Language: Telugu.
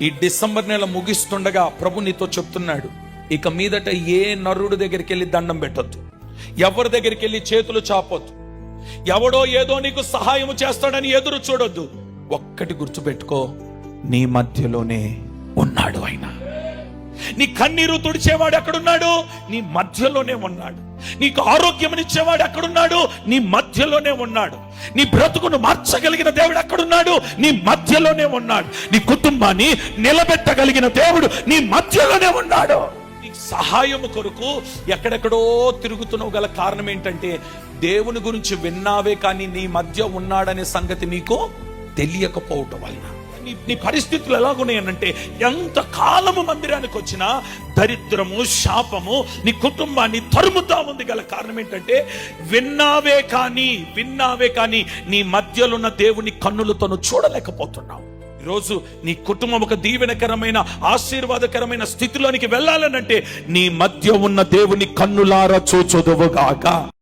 ఈ డిసెంబర్ నెల ముగిస్తుండగా ప్రభు నీతో చెప్తున్నాడు, ఇక మీదట ఏ నరుడు దగ్గరికి వెళ్ళి దండం పెట్టొద్దు, ఎవరి దగ్గరికి వెళ్ళి చేతులు చాపొద్దు, ఎవడో ఏదో నీకు సహాయం చేస్తాడని ఎదురు చూడొద్దు. ఒక్కటి గుర్తుపెట్టుకో, నీ మధ్యలోనే ఉన్నాడు ఆయన. నీ కన్నీరు తుడిచేవాడు ఎక్కడున్నాడు? నీ మధ్యలోనే ఉన్నాడు. నీకు ఆరోగ్యమునిచ్చేవాడు ఎక్కడున్నాడు? నీ మధ్యలోనే ఉన్నాడు. నీ బ్రతుకును మార్చగలిగిన దేవుడు ఎక్కడున్నాడు? నీ మధ్యలోనే ఉన్నాడు. నీ కుటుంబాన్ని నిలబెట్టగలిగిన దేవుడు నీ మధ్యలోనే ఉన్నాడు. నీ సహాయం కొరకు ఎక్కడెక్కడో తిరుగుతున్నావు గల కారణం ఏంటంటే, దేవుని గురించి విన్నావే కానీ నీ మధ్య ఉన్నాడనే సంగతి నీకు తెలియకపోవటం వల్ల. నీ పరిస్థితులు ఎలాగున్నాయనంటే, ఎంత కాలము మందిరానికి వచ్చినా దరిద్రము, శాపము నీ కుటుంబాన్ని తరుముతా ఉంది గల కారణం ఏంటంటే, విన్నావే కానీ నీ మధ్యలో ఉన్న దేవుని కన్నులతో చూడలేకపోతున్నావు. ఈరోజు నీ కుటుంబం ఒక దీవెనకరమైన, ఆశీర్వాదకరమైన స్థితిలోనికి వెళ్ళాలనంటే, నీ మధ్య ఉన్న దేవుని కన్నులారా చూచుదువుగాక.